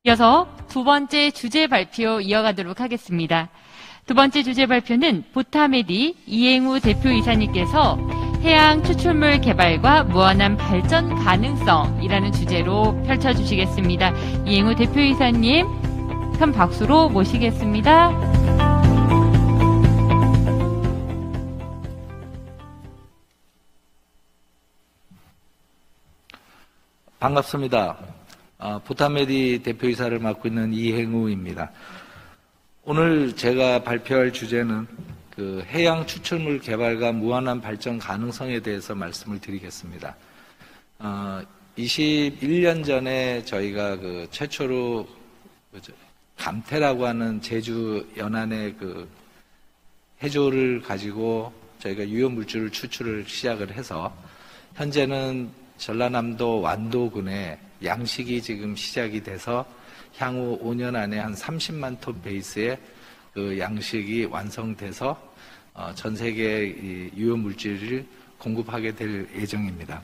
이어서 두 번째 주제 발표 이어가도록 하겠습니다. 두 번째 주제 발표는 보타메디 이행우 대표이사님께서 해양 추출물 개발과 무한한 발전 가능성이라는 주제로 펼쳐주시겠습니다. 이행우 대표이사님 큰 박수로 모시겠습니다. 반갑습니다. 보타메디 대표이사를 맡고 있는 이행우입니다. 오늘 제가 발표할 주제는 그 해양 추출물 개발과 무한한 발전 가능성에 대해서 말씀을 드리겠습니다. 21년 전에 저희가 그 최초로 감태라고 하는 제주 연안의 그 해조를 가지고 저희가 유효물질을 추출을 시작을 해서 현재는 전라남도 완도군에 양식이 지금 시작이 돼서 향후 5년 안에 한 30만 톤 베이스의 그 양식이 완성돼서 전 세계 유효물질을 공급하게 될 예정입니다.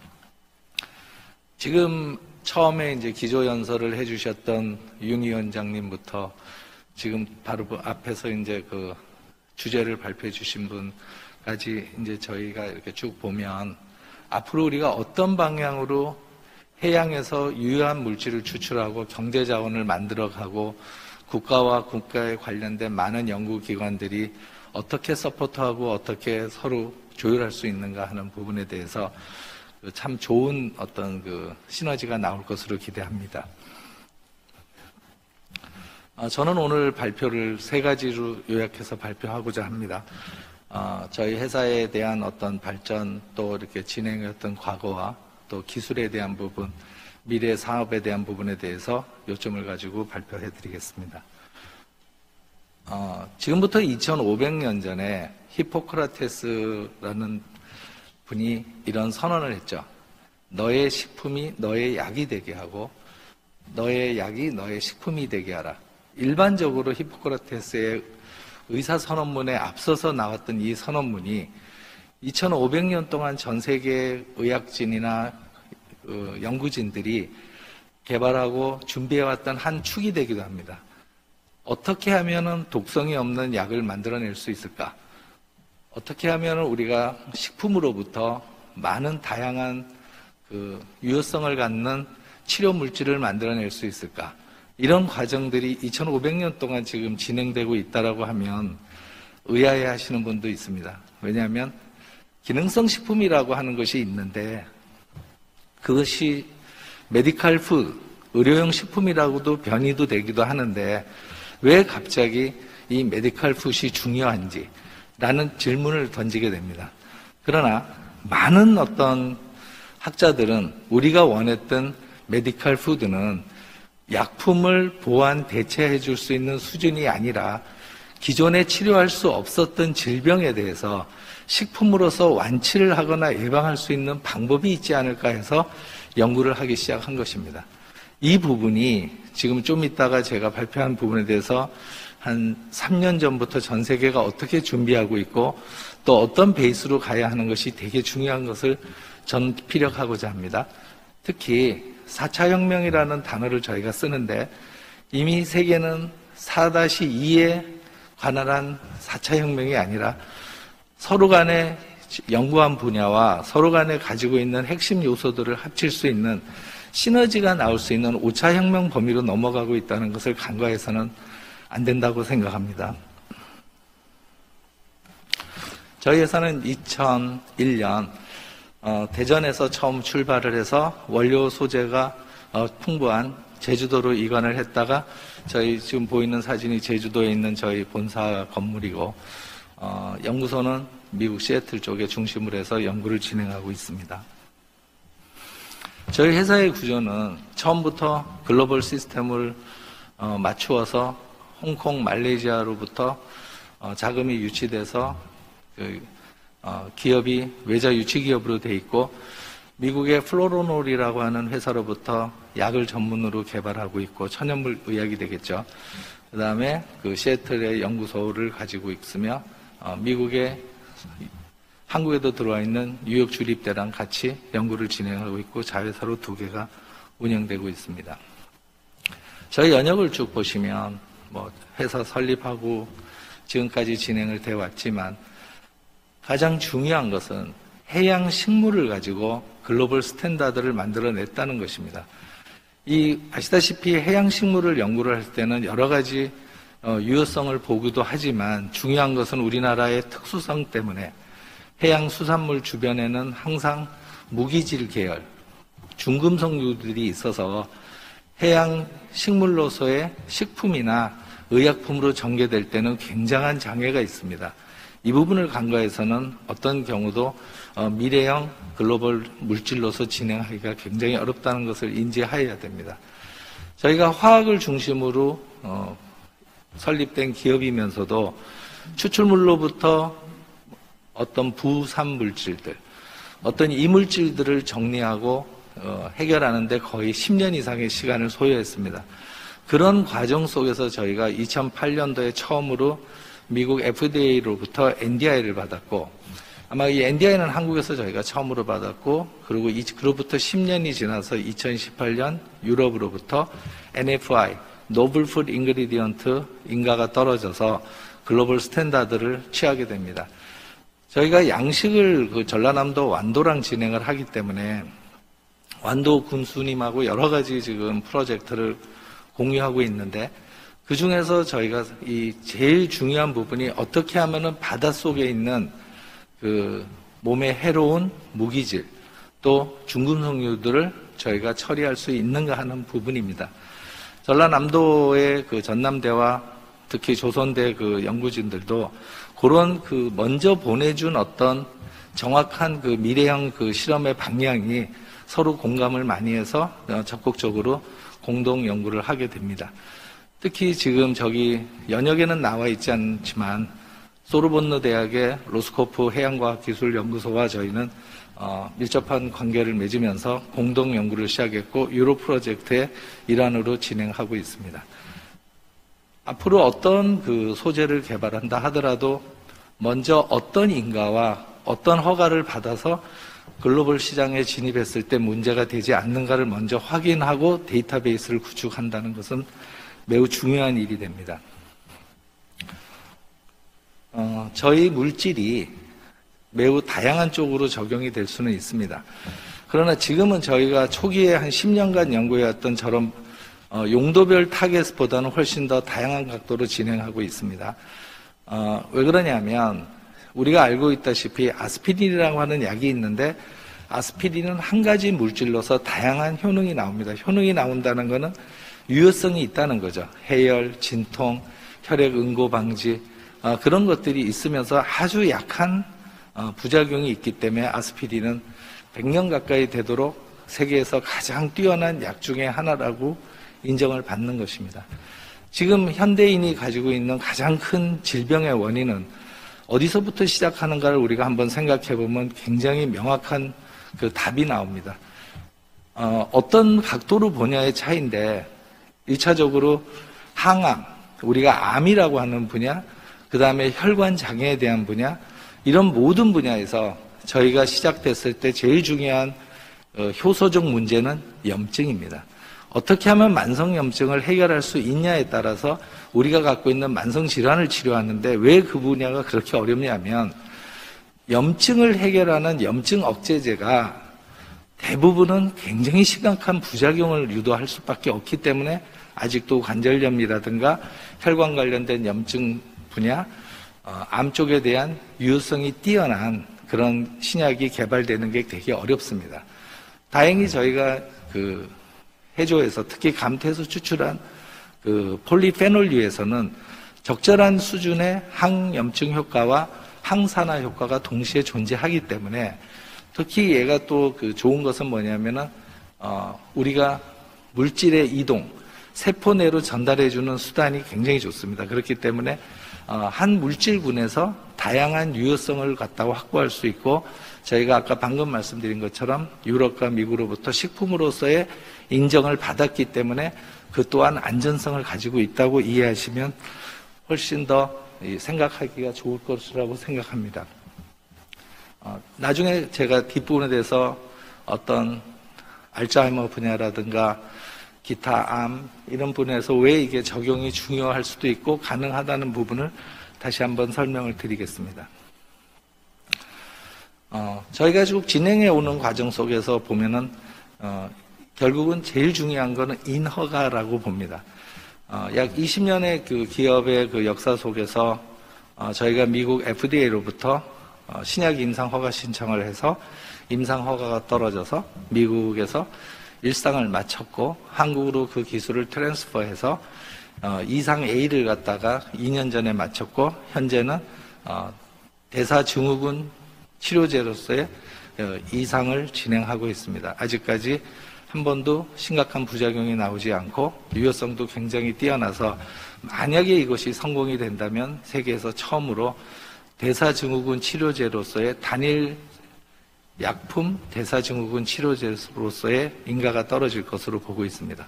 지금 처음에 이제 기조연설을 해주셨던 윤 위원장님부터 지금 바로 앞에서 이제 그 주제를 발표해 주신 분까지 이제 저희가 이렇게 쭉 보면 앞으로 우리가 어떤 방향으로 해양에서 유효한 물질을 추출하고 경제자원을 만들어가고 국가와 국가에 관련된 많은 연구기관들이 어떻게 서포트하고 어떻게 서로 조율할 수 있는가 하는 부분에 대해서 참 좋은 어떤 그 시너지가 나올 것으로 기대합니다. 저는 오늘 발표를 세 가지로 요약해서 발표하고자 합니다. 저희 회사에 대한 어떤 발전 또 이렇게 진행했던 과거와 또 기술에 대한 부분, 미래 사업에 대한 부분에 대해서 요점을 가지고 발표해 드리겠습니다. 지금부터 2500년 전에 히포크라테스라는 분이 이런 선언을 했죠. 너의 식품이 너의 약이 되게 하고 너의 약이 너의 식품이 되게 하라. 일반적으로 히포크라테스의 의사선언문에 앞서서 나왔던 이 선언문이 2500년 동안 전 세계 의학진이나 연구진들이 개발하고 준비해왔던 한 축이 되기도 합니다. 어떻게 하면 독성이 없는 약을 만들어낼 수 있을까? 어떻게 하면 우리가 식품으로부터 많은 다양한 그 유효성을 갖는 치료 물질을 만들어낼 수 있을까? 이런 과정들이 2500년 동안 지금 진행되고 있다라고 하면 의아해 하시는 분도 있습니다. 왜냐하면 기능성 식품이라고 하는 것이 있는데 그것이 메디컬 푸드, 의료용 식품이라고도 변이도 되기도 하는데 왜 갑자기 이 메디컬 푸드이 중요한지 라는 질문을 던지게 됩니다. 그러나 많은 어떤 학자들은 우리가 원했던 메디컬 푸드는 약품을 보완 대체해 줄 수 있는 수준이 아니라 기존에 치료할 수 없었던 질병에 대해서 식품으로서 완치를 하거나 예방할 수 있는 방법이 있지 않을까 해서 연구를 하기 시작한 것입니다. 이 부분이 지금 좀 이따가 제가 발표한 부분에 대해서 한 3년 전부터 전 세계가 어떻게 준비하고 있고 또 어떤 베이스로 가야 하는 것이 되게 중요한 것을 전 피력하고자 합니다. 특히 4차 혁명이라는 단어를 저희가 쓰는데 이미 세계는 4-2에 관할한 4차 혁명이 아니라 서로 간에 연구한 분야와 서로 간에 가지고 있는 핵심 요소들을 합칠 수 있는 시너지가 나올 수 있는 5차 혁명 범위로 넘어가고 있다는 것을 간과해서는 안 된다고 생각합니다. 저희 회사는 2001년 대전에서 처음 출발을 해서 원료 소재가 풍부한 제주도로 이관을 했다가 저희 지금 보이는 사진이 제주도에 있는 저희 본사 건물이고 연구소는 미국 시애틀 쪽에 중심으로 해서 연구를 진행하고 있습니다. 저희 회사의 구조는 처음부터 글로벌 시스템을 맞추어서 홍콩, 말레이시아로부터 자금이 유치돼서 기업이 외자 유치 기업으로 돼 있고 미국의 플로로놀이라고 하는 회사로부터 약을 전문으로 개발하고 있고 천연물 의약이 되겠죠. 그 다음에 그 시애틀의 연구소를 가지고 있으며 미국의 한국에도 들어와 있는 뉴욕 주립대랑 같이 연구를 진행하고 있고 자회사로 2개가 운영되고 있습니다. 저희 연역을 쭉 보시면 뭐 회사 설립하고 지금까지 진행을 돼 왔지만 가장 중요한 것은 해양 식물을 가지고 글로벌 스탠다드를 만들어냈다는 것입니다. 아시다시피 해양 식물을 연구를 할 때는 여러 가지 유효성을 보기도 하지만 중요한 것은 우리나라의 특수성 때문에 해양 수산물 주변에는 항상 무기질 계열, 중금속류들이 있어서 해양 식물로서의 식품이나 의약품으로 전개될 때는 굉장한 장애가 있습니다. 이 부분을 간과해서는 어떤 경우도 미래형 글로벌 물질로서 진행하기가 굉장히 어렵다는 것을 인지해야 됩니다. 저희가 화학을 중심으로 설립된 기업이면서도 추출물로부터 어떤 부산 물질들, 어떤 이물질들을 정리하고 해결하는 데 거의 10년 이상의 시간을 소요했습니다. 그런 과정 속에서 저희가 2008년도에 처음으로 미국 FDA로부터 NDI를 받았고, 아마 이 NDI는 한국에서 저희가 처음으로 받았고, 그리고 그로부터 10년이 지나서 2018년 유럽으로부터 NFI, 노블 푸드 인그리디언트 인가가 떨어져서 글로벌 스탠다드를 취하게 됩니다. 저희가 양식을 전라남도 완도랑 진행을 하기 때문에 완도 군수님하고 여러 가지 지금 프로젝트를 공유하고 있는데, 그 중에서 저희가 제일 중요한 부분이 어떻게 하면은 바닷속에 있는 몸에 해로운 무기질 또 중금속류들을 저희가 처리할 수 있는가 하는 부분입니다. 전라남도의 전남대와 특히 조선대 연구진들도 그런 먼저 보내준 어떤 정확한 미래형 실험의 방향이 서로 공감을 많이 해서 적극적으로 공동 연구를 하게 됩니다. 특히 지금 연역에는 나와 있지 않지만 소르본느 대학의 로스코프 해양과학기술연구소와 저희는 밀접한 관계를 맺으면서 공동 연구를 시작했고 유로 프로젝트의 일환으로 진행하고 있습니다. 앞으로 어떤 소재를 개발한다 하더라도 먼저 어떤 인가와 어떤 허가를 받아서 글로벌 시장에 진입했을 때 문제가 되지 않는가를 먼저 확인하고 데이터베이스를 구축한다는 것은 매우 중요한 일이 됩니다. 저희 물질이 매우 다양한 쪽으로 적용이 될 수는 있습니다. 그러나 지금은 저희가 초기에 한 10년간 연구해왔던 저런 용도별 타겟보다는 훨씬 더 다양한 각도로 진행하고 있습니다. 왜 그러냐면 우리가 알고 있다시피 아스피린이라고 하는 약이 있는데 아스피린은 한 가지 물질로서 다양한 효능이 나옵니다. 효능이 나온다는 것은 유효성이 있다는 거죠. 해열, 진통, 혈액 응고 방지 그런 것들이 있으면서 아주 약한 부작용이 있기 때문에 아스피린은 100년 가까이 되도록 세계에서 가장 뛰어난 약 중에 하나라고 인정을 받는 것입니다. 지금 현대인이 가지고 있는 가장 큰 질병의 원인은 어디서부터 시작하는가를 우리가 한번 생각해 보면 굉장히 명확한 답이 나옵니다. 어떤 각도로 보냐의 차이인데 1차적으로 항암, 우리가 암이라고 하는 분야, 그 다음에 혈관 장애에 대한 분야, 이런 모든 분야에서 저희가 시작됐을 때 제일 중요한 효소적 문제는 염증입니다. 어떻게 하면 만성염증을 해결할 수 있냐에 따라서 우리가 갖고 있는 만성질환을 치료하는데 왜 그 분야가 그렇게 어렵냐면 염증을 해결하는 염증 억제제가 대부분은 굉장히 심각한 부작용을 유도할 수밖에 없기 때문에 아직도 관절염이라든가 혈관 관련된 염증 분야, 암 쪽에 대한 유효성이 뛰어난 그런 신약이 개발되는 게 되게 어렵습니다. 다행히 저희가 해조에서 특히 감태에서 추출한 폴리페놀류에서는 적절한 수준의 항염증 효과와 항산화 효과가 동시에 존재하기 때문에 특히 얘가 또 좋은 것은 뭐냐면은 우리가 물질의 이동, 세포 내로 전달해주는 수단이 굉장히 좋습니다. 그렇기 때문에 한 물질군에서 다양한 유효성을 갖다가 확보할 수 있고 저희가 아까 방금 말씀드린 것처럼 유럽과 미국으로부터 식품으로서의 인정을 받았기 때문에 그 또한 안전성을 가지고 있다고 이해하시면 훨씬 더 생각하기가 좋을 것이라고 생각합니다. 나중에 제가 뒷부분에 대해서 어떤 알츠하이머 분야라든가 기타 암 이런 분야에서 왜 이게 적용이 중요할 수도 있고 가능하다는 부분을 다시 한번 설명을 드리겠습니다. 저희가 쭉 진행해 오는 과정 속에서 보면은 결국은 제일 중요한 거는 인허가라고 봅니다. 약 20년의 그 기업의 그 역사 속에서 저희가 미국 FDA로부터 신약 임상 허가 신청을 해서 임상 허가가 떨어져서 미국에서 일상을 마쳤고 한국으로 그 기술을 트랜스퍼해서 이상 A를 갖다가 2년 전에 마쳤고 현재는 대사증후군 치료제로서의 이상을 진행하고 있습니다. 아직까지 한 번도 심각한 부작용이 나오지 않고 유효성도 굉장히 뛰어나서 만약에 이것이 성공이 된다면 세계에서 처음으로 대사증후군 치료제로서의 단일 약품 대사증후군 치료제로서의 인가가 떨어질 것으로 보고 있습니다.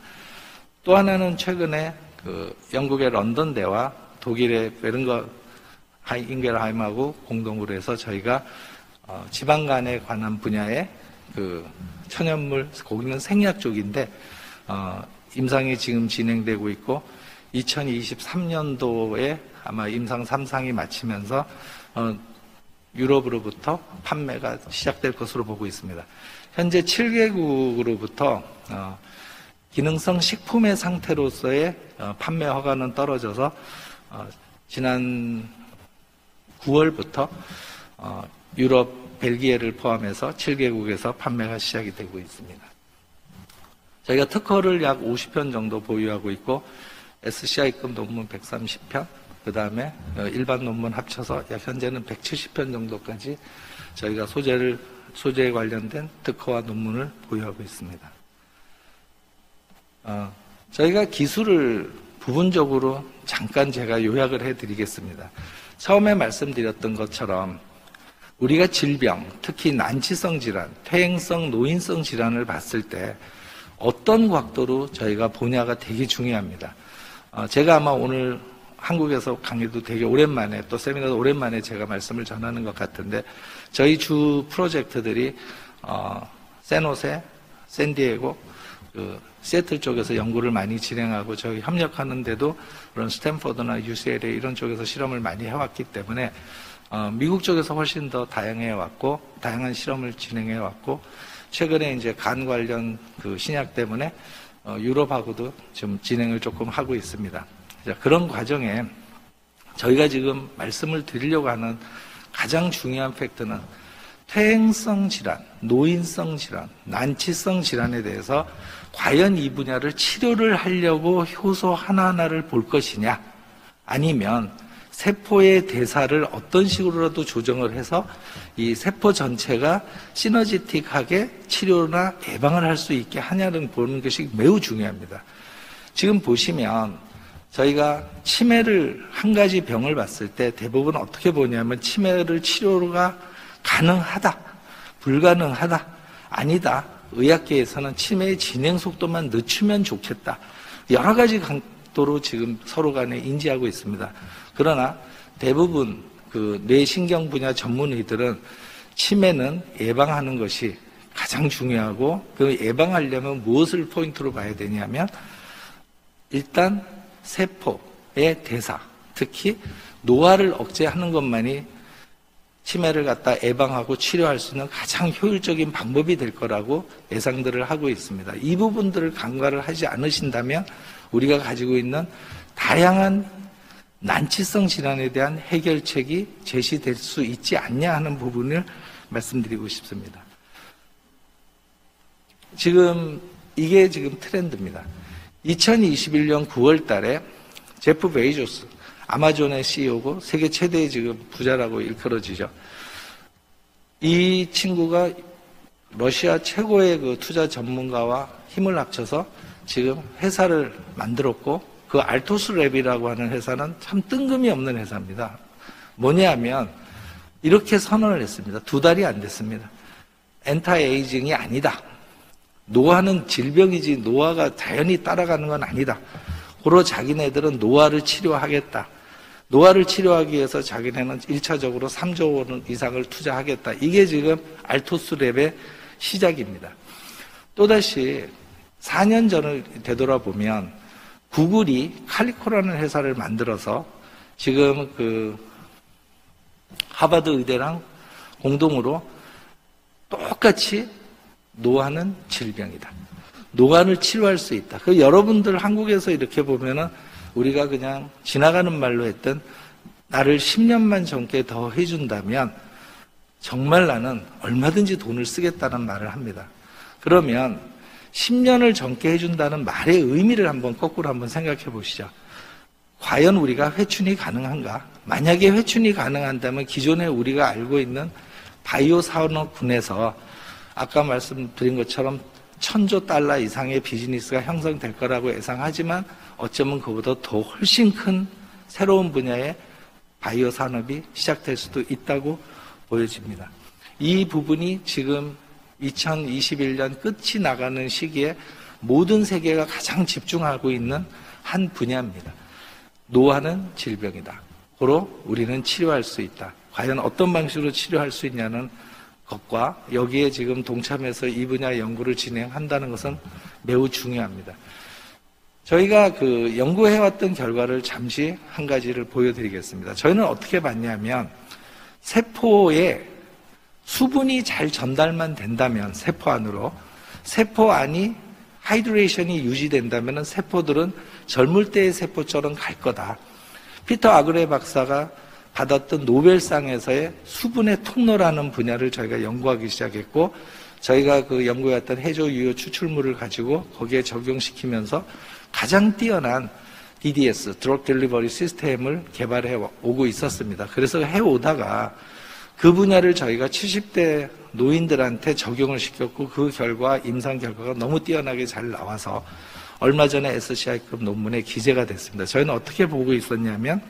또 하나는 최근에 그 영국의 런던대와 독일의 베른거 인겔하임하고 공동으로 해서 저희가 지방간에 관한 분야의 그 천연물, 거기는 생약 쪽인데 임상이 지금 진행되고 있고 2023년도에 아마 임상 3상이 마치면서 유럽으로부터 판매가 시작될 것으로 보고 있습니다. 현재 7개국으로부터 기능성 식품의 상태로서의 판매 허가는 떨어져서 지난 9월부터 유럽, 벨기에를 포함해서 7개국에서 판매가 시작이 되고 있습니다. 저희가 특허를 약 50편 정도 보유하고 있고 SCI급 논문 130편, 그 다음에 일반 논문 합쳐서 약 현재는 170편 정도까지 저희가 소재에 관련된 특허와 논문을 보유하고 있습니다. 저희가 기술을 부분적으로 잠깐 제가 요약을 해드리겠습니다. 처음에 말씀드렸던 것처럼 우리가 질병, 특히 난치성 질환, 퇴행성, 노인성 질환을 봤을 때 어떤 각도로 저희가 보냐가 되게 중요합니다. 제가 아마 오늘 한국에서 강의도 되게 오랜만에 또 세미나도 오랜만에 제가 말씀을 전하는 것 같은데 저희 주 프로젝트들이 샌호세, 샌디에고, 시애틀 쪽에서 연구를 많이 진행하고 저희 협력하는데도 그런 스탠퍼드나 UCLA 이런 쪽에서 실험을 많이 해왔기 때문에 미국 쪽에서 훨씬 더 다양해 왔고 다양한 실험을 진행해 왔고 최근에 이제 간 관련 그 신약 때문에 유럽하고도 좀 진행을 조금 하고 있습니다. 그런 과정에 저희가 지금 말씀을 드리려고 하는 가장 중요한 팩트는 퇴행성 질환, 노인성 질환, 난치성 질환에 대해서 과연 이 분야를 치료를 하려고 효소 하나하나를 볼 것이냐 아니면 세포의 대사를 어떤 식으로라도 조정을 해서 이 세포 전체가 시너지틱하게 치료나 예방을 할 수 있게 하냐는 보는 것이 매우 중요합니다. 지금 보시면 저희가 치매를 한 가지 병을 봤을 때 대부분 어떻게 보냐면 치매를 치료가 가능하다, 불가능하다, 아니다. 의학계에서는 치매의 진행 속도만 늦추면 좋겠다. 여러 가지 각도로 지금 서로 간에 인지하고 있습니다. 그러나 대부분 그 뇌신경 분야 전문의들은 치매는 예방하는 것이 가장 중요하고 그 예방하려면 무엇을 포인트로 봐야 되냐면 일단 세포의 대사, 특히 노화를 억제하는 것만이 치매를 갖다 예방하고 치료할 수 있는 가장 효율적인 방법이 될 거라고 예상들을 하고 있습니다. 이 부분들을 간과를 하지 않으신다면 우리가 가지고 있는 다양한 난치성 질환에 대한 해결책이 제시될 수 있지 않냐 하는 부분을 말씀드리고 싶습니다. 지금 이게 지금 트렌드입니다. 2021년 9월 달에 제프 베이조스, 아마존의 CEO고 세계 최대의 지금 부자라고 일컬어지죠. 이 친구가 러시아 최고의 그 투자 전문가와 힘을 합쳐서 지금 회사를 만들었고 그 알토스랩이라고 하는 회사는 참 뜬금이 없는 회사입니다. 뭐냐면 이렇게 선언을 했습니다. 2달이 안 됐습니다. 엔타에이징이 아니다. 노화는 질병이지 노화가 자연히 따라가는 건 아니다. 고로 자기네들은 노화를 치료하겠다. 노화를 치료하기 위해서 자기네는 1차적으로 3조 원 이상을 투자하겠다. 이게 지금 알토스랩의 시작입니다. 또다시 4년 전을 되돌아보면 구글이 칼리코라는 회사를 만들어서 지금 하버드 의대랑 공동으로 똑같이 노화는 질병이다. 노화를 치료할 수 있다. 여러분들 한국에서 이렇게 보면은 우리가 그냥 지나가는 말로 했던 나를 10년만 젊게 더 해준다면 정말 나는 얼마든지 돈을 쓰겠다는 말을 합니다. 그러면 10년을 젊게 해준다는 말의 의미를 한번 거꾸로 한번 생각해 보시죠. 과연 우리가 회춘이 가능한가? 만약에 회춘이 가능한다면 기존에 우리가 알고 있는 바이오 산업군에서 아까 말씀드린 것처럼 $1,000조 이상의 비즈니스가 형성될 거라고 예상하지만 어쩌면 그보다 더 훨씬 큰 새로운 분야의 바이오 산업이 시작될 수도 있다고 보여집니다. 이 부분이 지금 2021년 끝이 나가는 시기에 모든 세계가 가장 집중하고 있는 한 분야입니다. 노화는 질병이다. 고로 우리는 치료할 수 있다. 과연 어떤 방식으로 치료할 수 있냐는 것과 여기에 지금 동참해서 이 분야 연구를 진행한다는 것은 매우 중요합니다. 저희가 연구해왔던 결과를 잠시 한 가지를 보여드리겠습니다. 저희는 어떻게 봤냐면 세포에 수분이 잘 전달만 된다면 세포 안으로 세포 안이 하이드레이션이 유지된다면 세포들은 젊을 때의 세포처럼 갈 거다. 피터 아그레 박사가 받았던 노벨상에서의 수분의 통로라는 분야를 저희가 연구하기 시작했고 저희가 연구해왔던 해조 유효 추출물을 가지고 거기에 적용시키면서 가장 뛰어난 DDS, 드럭 딜리버리 시스템을 개발해 오고 있었습니다. 그래서 해오다가 그 분야를 저희가 70대 노인들한테 적용을 시켰고 그 결과 임상 결과가 너무 뛰어나게 잘 나와서 얼마 전에 SCI급 논문에 기재가 됐습니다. 저희는 어떻게 보고 있었냐면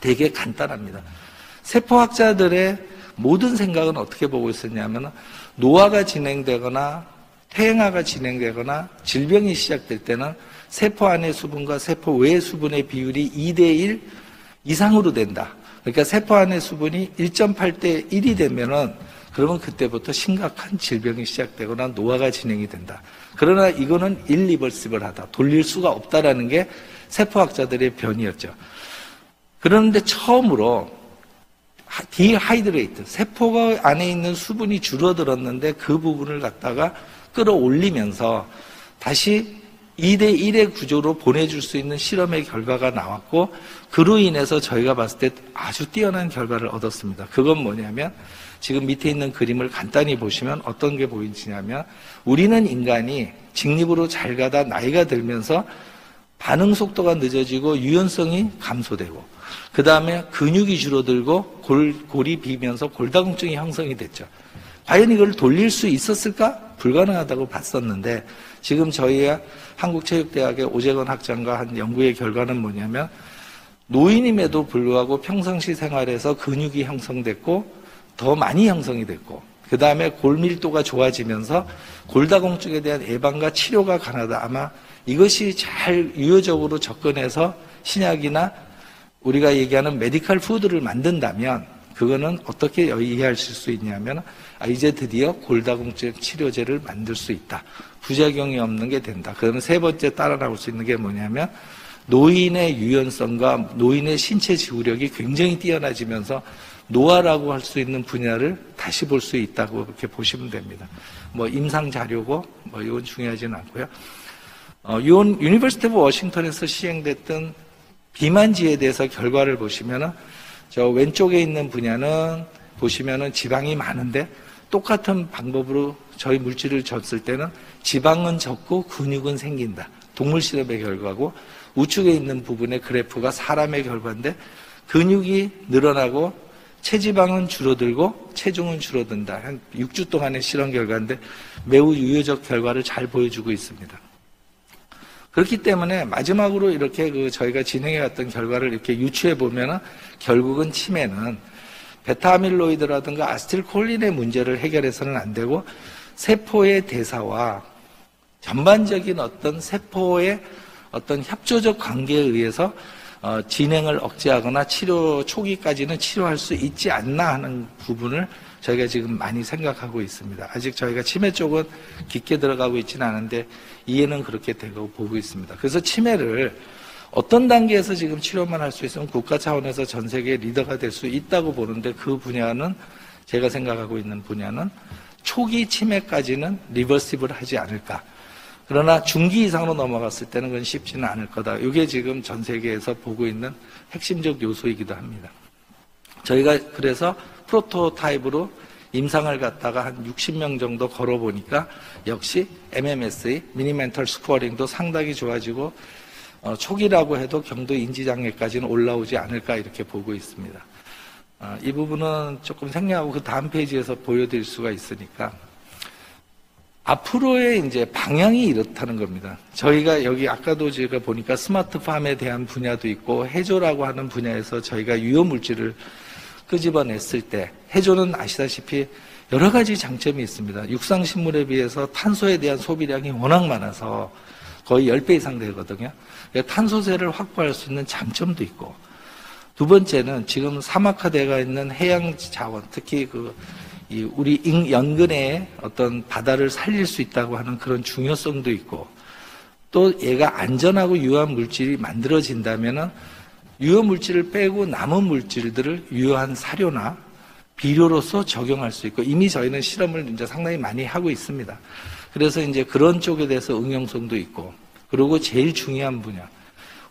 되게 간단합니다. 세포학자들의 모든 생각은 어떻게 보고 있었냐면 노화가 진행되거나 퇴행화가 진행되거나 질병이 시작될 때는 세포 안의 수분과 세포 외의 수분의 비율이 2대1 이상으로 된다. 그러니까 세포 안의 수분이 1.8대 1이 되면은 그러면 그때부터 심각한 질병이 시작되거나 노화가 진행이 된다. 그러나 이거는 일리버시블하다. 돌릴 수가 없다라는 게 세포학자들의 변이었죠. 그런데 처음으로 디하이드레이트, 세포가 안에 있는 수분이 줄어들었는데 그 부분을 갖다가 끌어올리면서 다시 2대1의 구조로 보내줄 수 있는 실험의 결과가 나왔고 그로 인해서 저희가 봤을 때 아주 뛰어난 결과를 얻었습니다. 그건 뭐냐면 지금 밑에 있는 그림을 간단히 보시면 어떤 게 보이냐면 우리는 인간이 직립으로 잘 가다 나이가 들면서 반응 속도가 늦어지고 유연성이 감소되고 그 다음에 근육이 줄어들고 골이 비면서 골다공증이 형성이 됐죠. 과연 이걸 돌릴 수 있었을까? 불가능하다고 봤었는데 지금 저희가 한국체육대학의 오재건 학장과 한 연구의 결과는 뭐냐면 노인임에도 불구하고 평상시 생활에서 근육이 형성됐고 더 많이 형성이 됐고 그 다음에 골밀도가 좋아지면서 골다공증에 대한 예방과 치료가 가능하다. 아마 이것이 잘 유효적으로 접근해서 신약이나 우리가 얘기하는 메디컬 푸드를 만든다면 그거는 어떻게 이해하실 수 있냐면 이제 드디어 골다공증 치료제를 만들 수 있다. 부작용이 없는 게 된다. 그러면 세 번째 따라 나올 수 있는 게 뭐냐면 노인의 유연성과 노인의 신체 지구력이 굉장히 뛰어나지면서 노화라고 할 수 있는 분야를 다시 볼 수 있다고 이렇게 보시면 됩니다. 임상 자료고 이건 중요하지는 않고요. 유니버시티 오브 워싱턴에서 시행됐던 비만지에 대해서 결과를 보시면은 저 왼쪽에 있는 분야는 보시면은 지방이 많은데 똑같은 방법으로 저희 물질을 줬을 때는 지방은 적고 근육은 생긴다. 동물 실험의 결과고 우측에 있는 부분의 그래프가 사람의 결과인데 근육이 늘어나고 체지방은 줄어들고 체중은 줄어든다. 한 6주 동안의 실험 결과인데 매우 유효적 결과를 잘 보여주고 있습니다. 그렇기 때문에 마지막으로 이렇게 저희가 진행해왔던 결과를 이렇게 유추해 보면 결국은 치매는 베타아밀로이드라든가 아세틸콜린의 문제를 해결해서는 안 되고 세포의 대사와 전반적인 어떤 세포의 어떤 협조적 관계에 의해서 진행을 억제하거나 치료 초기까지는 치료할 수 있지 않나 하는 부분을 저희가 지금 많이 생각하고 있습니다. 아직 저희가 치매 쪽은 깊게 들어가고 있지는 않은데 이해는 그렇게 되고 보고 있습니다. 그래서 치매를 어떤 단계에서 지금 치료만 할 수 있으면 국가 차원에서 전 세계 리더가 될 수 있다고 보는데, 그 분야는 제가 생각하고 있는 분야는 초기 치매까지는 리버시블 하지 않을까. 그러나 중기 이상으로 넘어갔을 때는 그건 쉽지는 않을 거다. 이게 지금 전 세계에서 보고 있는 핵심적 요소이기도 합니다. 저희가 그래서 프로토타입으로 임상을 갖다가 한 60명 정도 걸어보니까 역시 MMS의 미니멘털 스코어링도 상당히 좋아지고 초기라고 해도 경도 인지장애까지는 올라오지 않을까 이렇게 보고 있습니다. 이 부분은 조금 생략하고 그 다음 페이지에서 보여드릴 수가 있으니까 앞으로의 이제 방향이 이렇다는 겁니다. 저희가 여기 아까도 제가 보니까 스마트팜에 대한 분야도 있고 해조라고 하는 분야에서 저희가 유효물질을 끄집어냈을 때 해조는 아시다시피 여러 가지 장점이 있습니다. 육상식물에 비해서 탄소에 대한 소비량이 워낙 많아서 거의 10배 이상 되거든요. 탄소세를 확보할 수 있는 장점도 있고, 두 번째는 지금 사막화되어 있는 해양 자원, 특히 우리 연근의 어떤 바다를 살릴 수 있다고 하는 그런 중요성도 있고, 또 얘가 안전하고 유효한 물질이 만들어진다면은 유효 물질을 빼고 남은 물질들을 유효한 사료나 비료로서 적용할 수 있고, 이미 저희는 실험을 이제 상당히 많이 하고 있습니다. 그래서 이제 그런 쪽에 대해서 응용성도 있고, 그리고 제일 중요한 분야,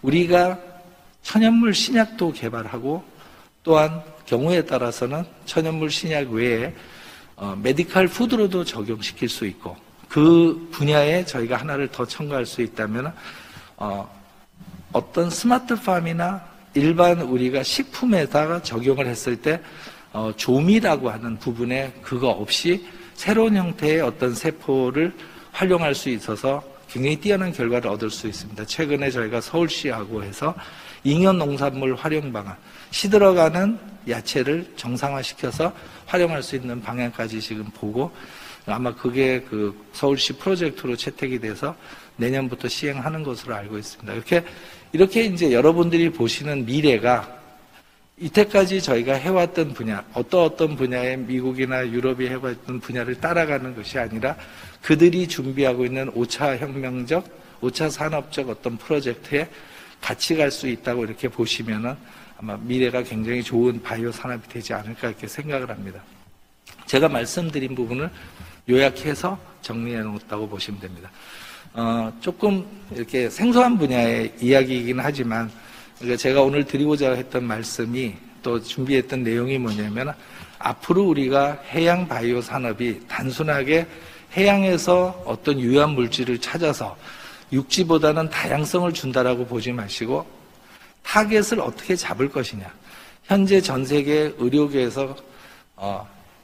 우리가 천연물 신약도 개발하고, 또한 경우에 따라서는 천연물 신약 외에 메디컬 푸드로도 적용시킬 수 있고, 그 분야에 저희가 하나를 더 첨가할 수 있다면 어떤 스마트팜이나 일반 우리가 식품에다가 적용을 했을 때 조미라고 하는 부분에 그거 없이 새로운 형태의 어떤 세포를 활용할 수 있어서 굉장히 뛰어난 결과를 얻을 수 있습니다. 최근에 저희가 서울시하고 해서 잉여 농산물 활용 방안, 시들어가는 야채를 정상화시켜서 활용할 수 있는 방향까지 지금 보고, 아마 그게 그 서울시 프로젝트로 채택이 돼서 내년부터 시행하는 것으로 알고 있습니다. 이렇게 이제 여러분들이 보시는 미래가 이때까지 저희가 해왔던 분야, 어떤 분야에 미국이나 유럽이 해왔던 분야를 따라가는 것이 아니라 그들이 준비하고 있는 5차 혁명적, 5차 산업적 어떤 프로젝트에 같이 갈 수 있다고 이렇게 보시면은 아마 미래가 굉장히 좋은 바이오 산업이 되지 않을까 이렇게 생각을 합니다. 제가 말씀드린 부분을 요약해서 정리해 놓았다고 보시면 됩니다. 조금 이렇게 생소한 분야의 이야기이긴 하지만, 제가 오늘 드리고자 했던 말씀이 또 준비했던 내용이 뭐냐면, 앞으로 우리가 해양 바이오 산업이 단순하게 해양에서 어떤 유효한 물질을 찾아서 육지보다는 다양성을 준다라고 보지 마시고 타겟을 어떻게 잡을 것이냐, 현재 전 세계 의료계에서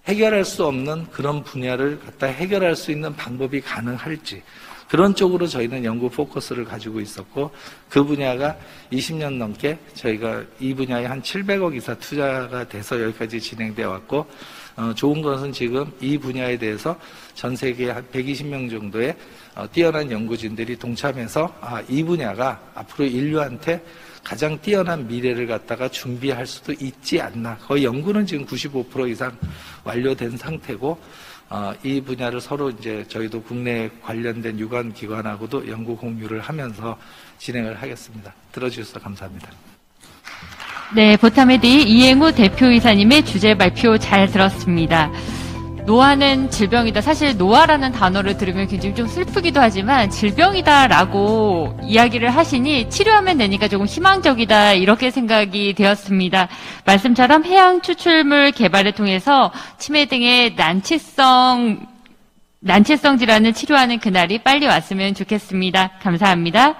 해결할 수 없는 그런 분야를 갖다 해결할 수 있는 방법이 가능할지, 그런 쪽으로 저희는 연구 포커스를 가지고 있었고, 그 분야가 20년 넘게 저희가 이 분야에 한 700억 이상 투자가 돼서 여기까지 진행되어 왔고, 좋은 것은 지금 이 분야에 대해서 전 세계 한 120명 정도의 뛰어난 연구진들이 동참해서 이 분야가 앞으로 인류한테 가장 뛰어난 미래를 갖다가 준비할 수도 있지 않나. 거의 연구는 지금 95% 이상 완료된 상태고, 이 분야를 서로 이제 저희도 국내 관련된 유관 기관하고도 연구 공유를 하면서 진행을 하겠습니다. 들어주셔서 감사합니다. 네, 보타메디 이행우 대표이사님의 주제 발표 잘 들었습니다. 노화는 질병이다. 사실 노화라는 단어를 들으면 굉장히 좀 슬프기도 하지만 질병이다라고 이야기를 하시니 치료하면 되니까 조금 희망적이다 이렇게 생각이 되었습니다. 말씀처럼 해양 추출물 개발을 통해서 치매 등의 난치성 질환을 치료하는 그날이 빨리 왔으면 좋겠습니다. 감사합니다.